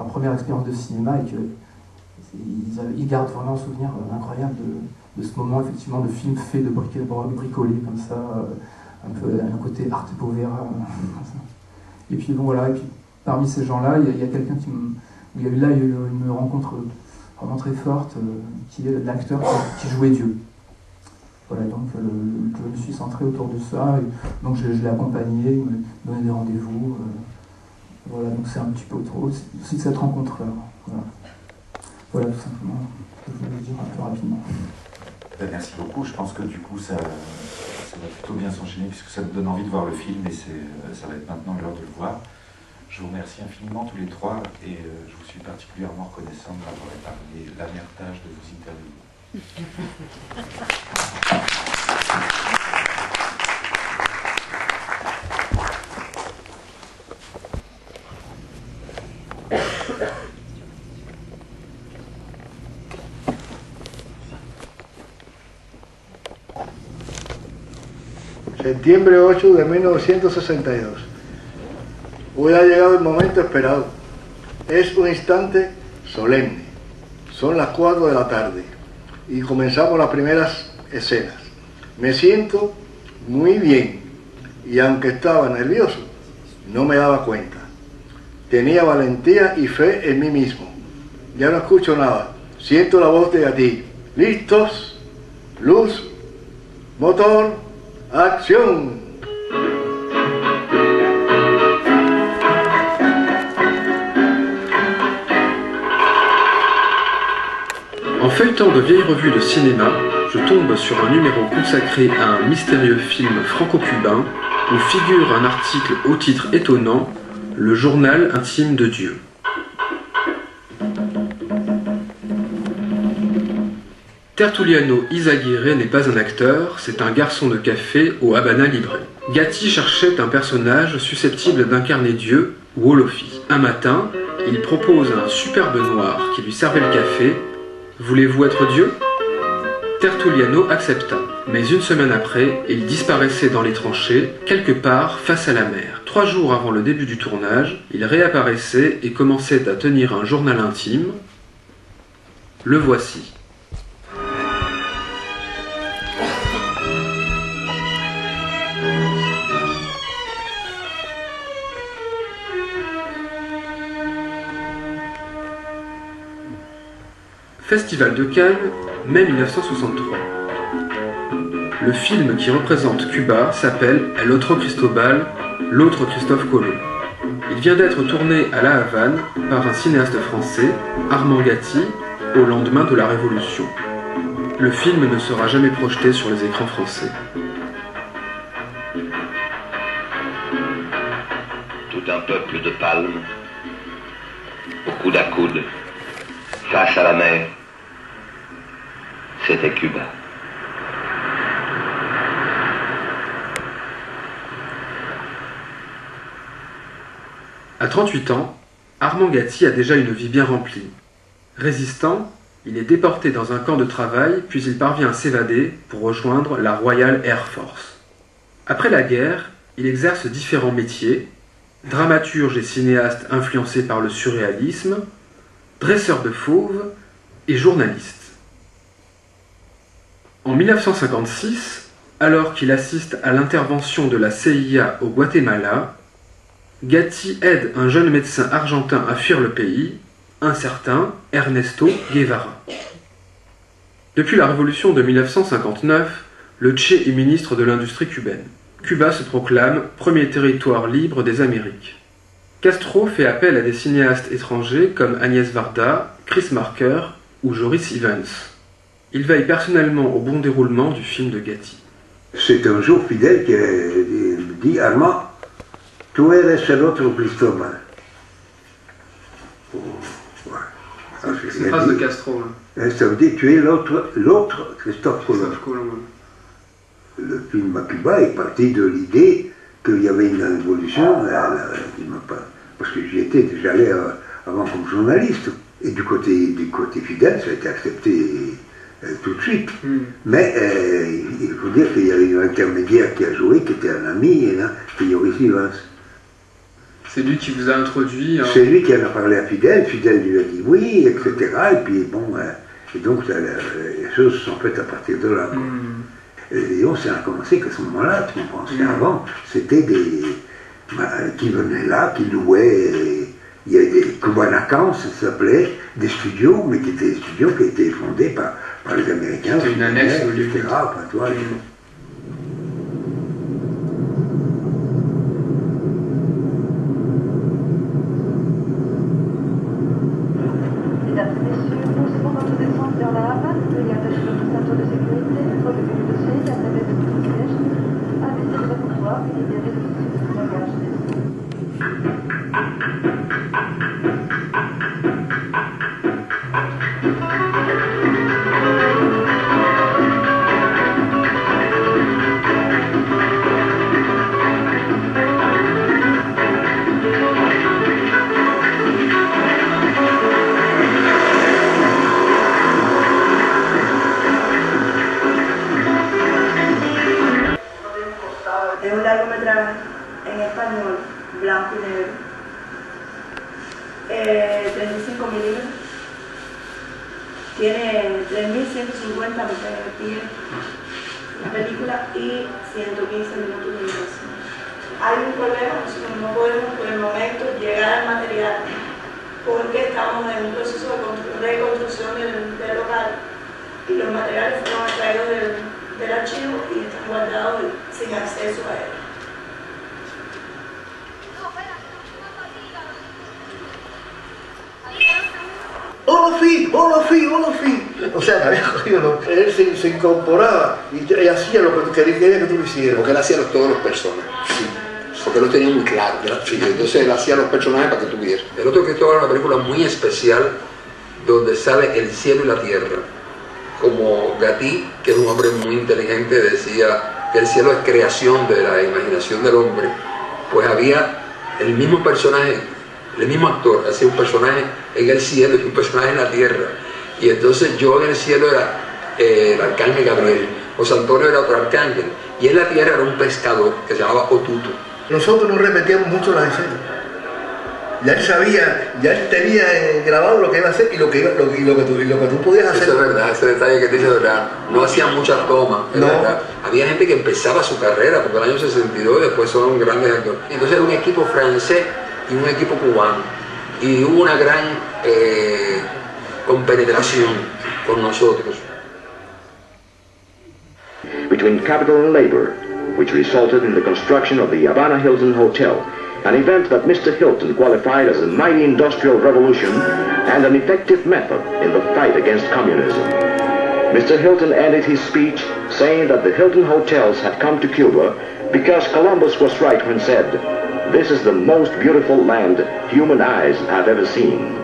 leur première expérience de cinéma et qu'ils gardent vraiment un souvenir incroyable de ce moment effectivement de film fait de bricolé comme ça, un peu un côté arte povera. Et puis bon voilà, et puis parmi ces gens-là, il y a quelqu'un il y a eu une rencontre vraiment très forte qui est l'acteur qui jouait Dieu. Voilà, donc je me suis centré autour de ça, et donc je l'ai accompagné, il me donnait des rendez-vous. Voilà, donc c'est un petit peu autour aussi de cette rencontre-là. Voilà, tout simplement, ce que je voulais dire un peu rapidement. Merci beaucoup, je pense que du coup ça va plutôt bien s'enchaîner puisque ça me donne envie de voir le film et ça va être maintenant l'heure de le voir. Je vous remercie infiniment tous les trois et je vous suis particulièrement reconnaissant de m'avoir épargné l'amertage de vos interviews. Septiembre 8 de 1962. Hoy ha llegado el momento esperado. Es un instante solemne. Son las 4 de la tarde y comenzamos las primeras escenas. Me siento muy bien y aunque estaba nervioso, no me daba cuenta. Tenía valentía y fe en mí mismo. Ya no escucho nada. Siento la voz de Gatti. ¿Listos? Luz, motor, acción. En feuilletant de vieilles revues de cinéma, je tombe sur un numéro consacré à un mystérieux film franco-cubain où figure un article au titre étonnant « Le journal intime de Dieu ». Tertuliano Izaguirre n'est pas un acteur, c'est un garçon de café au Habana Libre. Gatti cherchait un personnage susceptible d'incarner Dieu, Wolofi. Un matin, il propose à un superbe noir qui lui servait le café « Voulez-vous être Dieu ?» Tertuliano accepta, mais une semaine après, il disparaissait dans les tranchées, quelque part face à la mer. 3 jours avant le début du tournage, il réapparaissait et commençait à tenir un journal intime. Le voici. Festival de Cannes, mai 1963. Le film qui représente Cuba s'appelle El Otro Cristobal, l'autre Christophe Colomb. Il vient d'être tourné à La Havane par un cinéaste français, Armand Gatti, au lendemain de la Révolution. Le film ne sera jamais projeté sur les écrans français. Tout un peuple de palmes, au coude à coude, face à la mer. C'était Cuba. À 38 ans, Armand Gatti a déjà une vie bien remplie. Résistant, il est déporté dans un camp de travail, puis il parvient à s'évader pour rejoindre la Royal Air Force. Après la guerre, il exerce différents métiers, dramaturge et cinéaste influencé par le surréalisme, dresseur de fauves et journaliste. En 1956, alors qu'il assiste à l'intervention de la CIA au Guatemala, Gatti aide un jeune médecin argentin à fuir le pays, un certain Ernesto Guevara. Depuis la révolution de 1959, le Che est ministre de l'industrie cubaine. Cuba se proclame premier territoire libre des Amériques. Castro fait appel à des cinéastes étrangers comme Agnès Varda, Chris Marker ou Joris Ivens. Il veille personnellement au bon déroulement du film de Gatti. C'est un jour Fidel qui dit « Armand, tu eres el otro Cristobal ». C'est une phrase de Castro. Hein. Ça veut dire « Tu es l'autre Christophe Colomb ». Le film à Cuba est parti de l'idée qu'il y avait une révolution, parce que j'y étais déjà allé avant comme journaliste. Et du côté Fidel, ça a été accepté tout de suite. Mais il faut dire qu'il y avait un intermédiaire qui a joué, qui était un ami, et là, c'était Joris Ivens. C'est lui qui vous a introduit. C'est lui qui en a parlé à Fidel. Fidel lui a dit oui, etc. Et puis bon, et donc les choses se sont faites à partir de là. Et disons, ça a commencé qu'à ce moment-là, tu comprends. Avant, c'était des qui venaient là, qui louaient. Il y avait des Kubanacan, ça s'appelait, des studios, mais qui étaient des studios qui étaient fondés par les Américains. C'était une annexe au etc. Enfin, tu vois, Mesdames et messieurs, nous serons notre descente vers la Havane. Veuillez attacher votre ceinture de sécurité, revêtez le dossier, la tablette de privilège, abaissez le comptoir et libérez le dossier de bagage. Es un largometraje en español, blanco y negro, 35 milímetros, tiene 3.150 pie la película y 115 minutos de duración. Hay un problema, nosotros no podemos por el momento llegar al material porque estamos en un proceso de reconstrucción del local y los materiales fueron extraídos del archivo y están guardados sin acceso a él. Hola, fin. O sea, me había cogido, él se incorporaba y hacía lo que quería que tú lo hicieras. Porque él hacía todos los personajes, sí. Porque lo tenía muy claro, sí. Entonces él hacía los personajes para que tú vieras. El otro Cristóbal es una película muy especial donde sale el cielo y la tierra. Como Gatí, que es un hombre muy inteligente, decía que el cielo es creación de la imaginación del hombre, pues había el mismo personaje, el mismo actor hacía un personaje en el cielo y un personaje en la tierra. Y entonces yo en el cielo era el arcángel Gabriel, José Antonio era otro arcángel, y en la tierra era un pescador que se llamaba Otuto. Nosotros no repetíamos mucho las escenas. Ya él sabía, ya él tenía grabado lo que iba a hacer y lo que tú podías hacer. Eso es verdad, ese detalle que te dice es verdad. No hacían muchas tomas, es verdad. Había gente que empezaba su carrera, porque en el año 62 después son grandes actores. Entonces era un equipo francés y un equipo cubano. Y hubo una gran compenetración con nosotros. Between capital and labor, which resulted in the construction of the Havana Hilton Hotel, an event that Mr. Hilton qualified as a mighty industrial revolution and an effective method in the fight against communism. Mr. Hilton ended his speech saying that the Hilton hotels had come to Cuba because Columbus was right when said, "This is the most beautiful land human eyes have ever seen."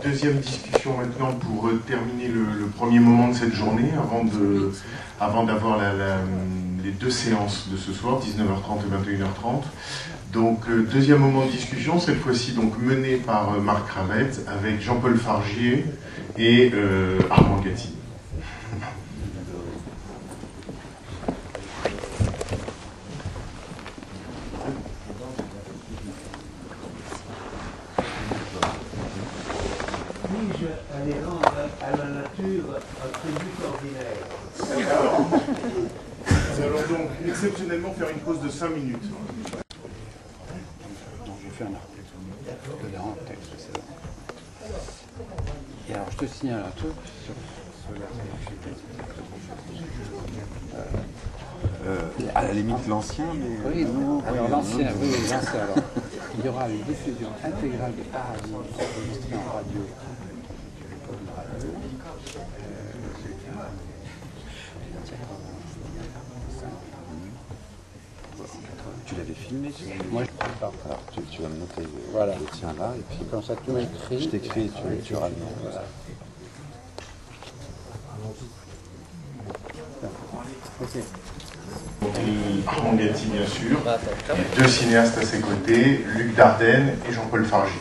Deuxième discussion maintenant pour terminer le premier moment de cette journée, avant d'avoir les deux séances de ce soir, 19h30 et 21h30. Donc deuxième moment de discussion, cette fois-ci donc mené par Marc Cravette avec Jean-Paul Fargier et Armand Gatti. Aller rendre à la nature un tribut ordinaire. Nous allons donc exceptionnellement faire une pause de 5 minutes. Je fais un article dedans, un texte, c'est ça. Et alors, je te signale un truc sur à la limite l'ancien, mais... Oui, non, alors l'ancien, oui, l'ancien. Alors, il y aura une diffusion intégrale de Paradis enregistrée en radio. Tu l'avais filmé? Moi, je ne sais pas. Alors, tu vas me noter voilà. le tien là, et puis comme ça, tu m'écris. je t'écris et tu auras le nom. Voilà. Ok. Armand Gatti, bien sûr. Il y a deux cinéastes à ses côtés, Luc Dardenne et Jean-Paul Fargy.